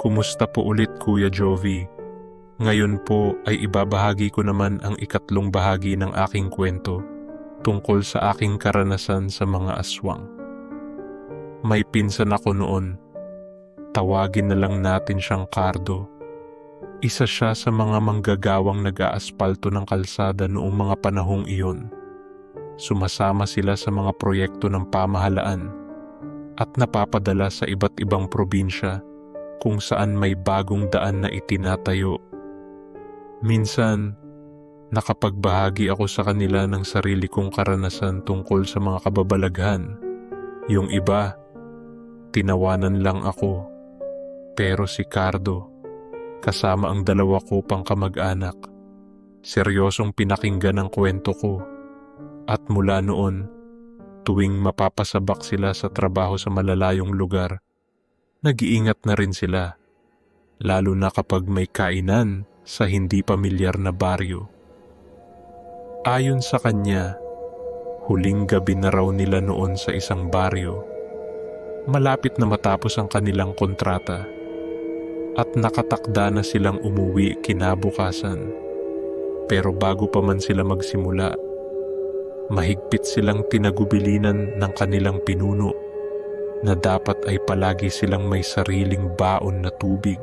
Kumusta po ulit Kuya Jovi? Ngayon po ay ibabahagi ko naman ang ikatlong bahagi ng aking kwento tungkol sa aking karanasan sa mga aswang. May pinsan ako noon. Tawagin na lang natin siyang Cardo. Isa siya sa mga manggagawang nag-aaspalto ng kalsada noong mga panahong iyon. Sumasama sila sa mga proyekto ng pamahalaan at napapadala sa iba't ibang probinsya kung saan may bagong daan na itinatayo. Minsan, nakapagbahagi ako sa kanila ng sarili kong karanasan tungkol sa mga kababalaghan. Yung iba, tinawanan lang ako. Pero si Cardo, kasama ang dalawa ko pang kamag-anak, seryosong pinakinggan ang kwento ko. At mula noon, tuwing mapapasabak sila sa trabaho sa malalayong lugar, nag-iingat na rin sila, lalo na kapag may kainan sa hindi pamilyar na baryo. Ayon sa kanya, huling gabi na raw nila noon sa isang baryo. Malapit na matapos ang kanilang kontrata at nakatakda na silang umuwi kinabukasan. Pero bago pa man sila magsimula, mahigpit silang tinagubilinan ng kanilang pinuno na dapat ay palagi silang may sariling baon na tubig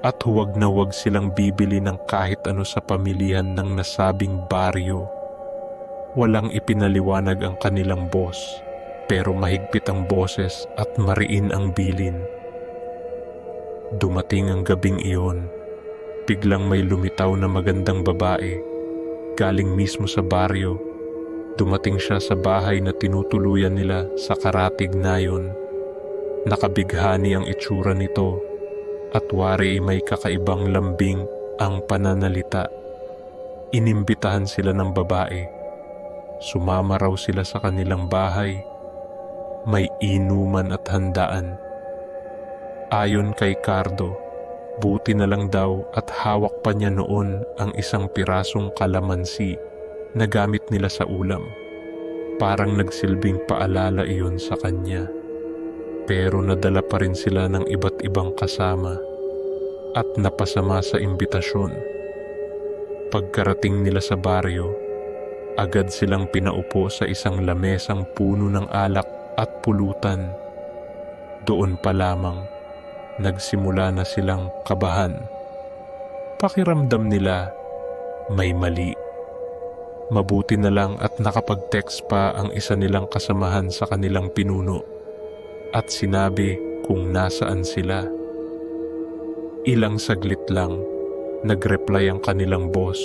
at huwag na huwag silang bibili ng kahit ano sa pamilihan ng nasabing baryo. Walang ipinaliwanag ang kanilang boss, pero mahigpit ang boses at mariin ang bilin. Dumating ang gabing iyon, biglang may lumitaw na magandang babae, galing mismo sa baryo. Dumating siya sa bahay na tinutuluyan nila sa karatig nayon. Nakabighani ang itsura nito at wari may kakaibang lambing ang pananalita. Inimbitahan sila ng babae. Sumama raw sila sa kanilang bahay. May inuman at handaan. Ayon kay Cardo, buti na lang daw at hawak pa niya noon ang isang pirasong kalamansi na gamit nila sa ulam. Parang nagsilbing paalala iyon sa kanya. Pero nadala pa rin sila ng iba't ibang kasama at napasama sa imbitasyon. Pagkarating nila sa baryo, agad silang pinaupo sa isang lamesang puno ng alak at pulutan. Doon pa lamang, nagsimula na silang kabahan. Pakiramdam nila, may mali. Mabuti na lang at nakapag-text pa ang isa nilang kasamahan sa kanilang pinuno at sinabi kung nasaan sila. Ilang saglit lang, nag-reply ang kanilang boss.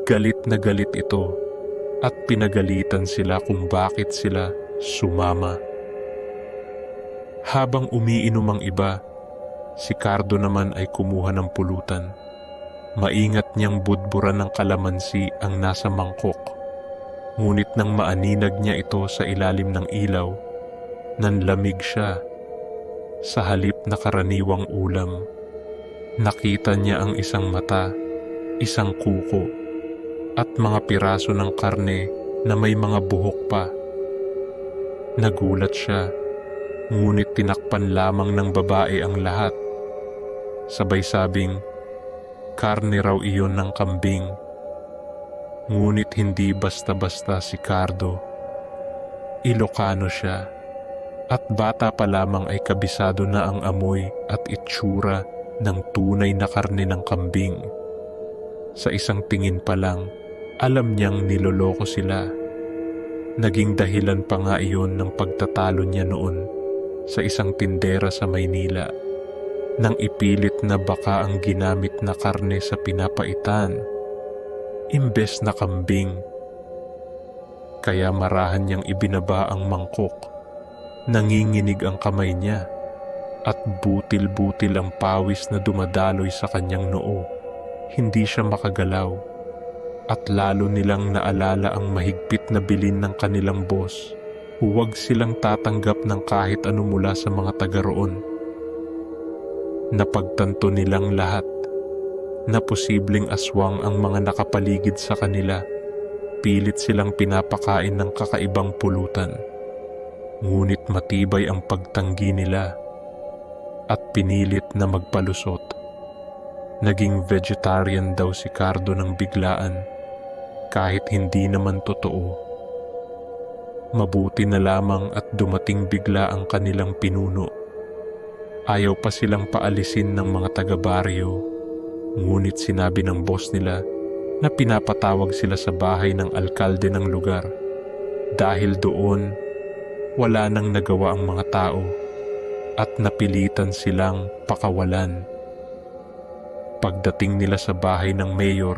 Galit na galit ito at pinagalitan sila kung bakit sila sumama. Habang umiinom ang iba, si Cardo naman ay kumuha ng pulutan. Maingat niyang budburan ng kalamansi ang nasa mangkok. Ngunit nang maaninag niya ito sa ilalim ng ilaw, nanlamig siya. Sa halip na karaniwang ulam, nakita niya ang isang mata, isang kuko, at mga piraso ng karne na may mga buhok pa. Nagulat siya, ngunit tinakpan lamang ng babae ang lahat. Sabay sabing, karne raw iyon ng kambing. Ngunit hindi basta-basta si Cardo. Ilocano siya, at bata pa lamang ay kabisado na ang amoy at itsura ng tunay na karne ng kambing. Sa isang tingin pa lang, alam niyang niloloko sila. Naging dahilan pa nga iyon ng pagtatalo niya noon sa isang tindera sa Maynila, nang ipilit na baka ang ginamit na karne sa pinapaitan, imbes na kambing. Kaya marahan niyang ibinaba ang mangkok. Nanginginig ang kamay niya at butil-butil ang pawis na dumadaloy sa kanyang noo. Hindi siya makagalaw at lalo nilang naalala ang mahigpit na bilin ng kanilang boss. Huwag silang tatanggap ng kahit ano mula sa mga taga roon. Napagtanto nilang lahat na posibleng aswang ang mga nakapaligid sa kanila. Pilit silang pinapakain ng kakaibang pulutan. Ngunit matibay ang pagtanggi nila. at pinilit na magpalusot. Naging vegetarian daw si Cardo ng biglaan, kahit hindi naman totoo. Mabuti na lamang at dumating bigla ang kanilang pinuno. Ayaw pa silang paalisin ng mga taga-baryo, ngunit sinabi ng boss nila na pinapatawag sila sa bahay ng alkalde ng lugar. Dahil doon, wala nang nagawa ang mga tao at napilitan silang pakawalan. Pagdating nila sa bahay ng mayor,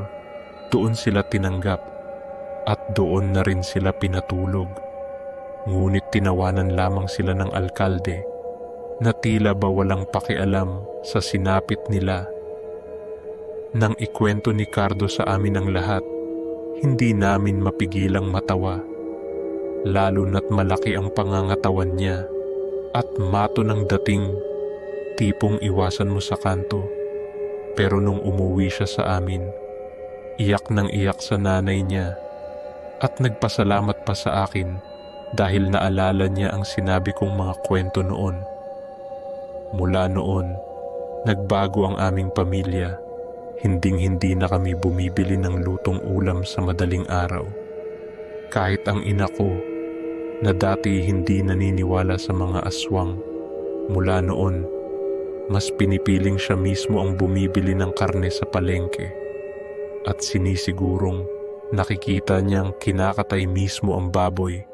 doon sila tinanggap at doon na rin sila pinatulog. Ngunit tinawanan lamang sila ng alkalde na tila ba walang pakialam sa sinapit nila. Nang ikwento ni Cardo sa amin ang lahat, hindi namin mapigilang matawa. Lalo na't malaki ang pangangatawan niya at mato ng dating, tipong iwasan mo sa kanto. Pero nung umuwi siya sa amin, iyak nang iyak sa nanay niya at nagpasalamat pa sa akin dahil naalala niya ang sinabi kong mga kwento noon. Mula noon, nagbago ang aming pamilya. Hinding-hindi na kami bumibili ng lutong ulam sa madaling araw. Kahit ang ina ko, na dati hindi naniniwala sa mga aswang, mula noon, mas pinipiling siya mismo ang bumibili ng karne sa palengke at sinisigurong nakikita niyang kinakatay mismo ang baboy.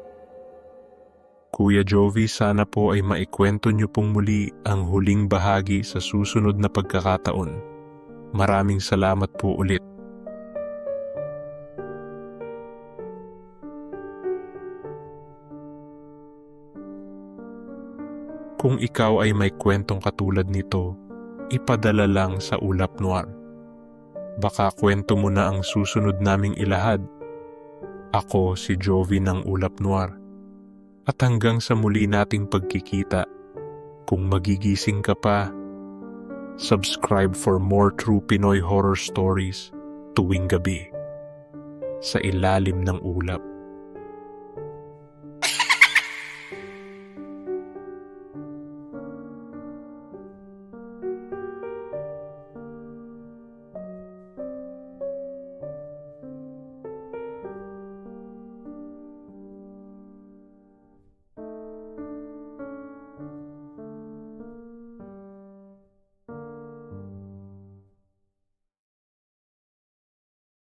Kuya Jovi, sana po ay maikwento niyo pong muli ang huling bahagi sa susunod na pagkakataon. Maraming salamat po ulit. Kung ikaw ay may kwentong katulad nito, ipadala lang sa Ulap Noir. Baka kwento mo na ang susunod naming ilahad. Ako si Jovi ng Ulap Noir. At hanggang sa muli nating pagkikita, kung magigising ka pa, subscribe for more true Pinoy horror stories tuwing gabi sa ilalim ng ulap.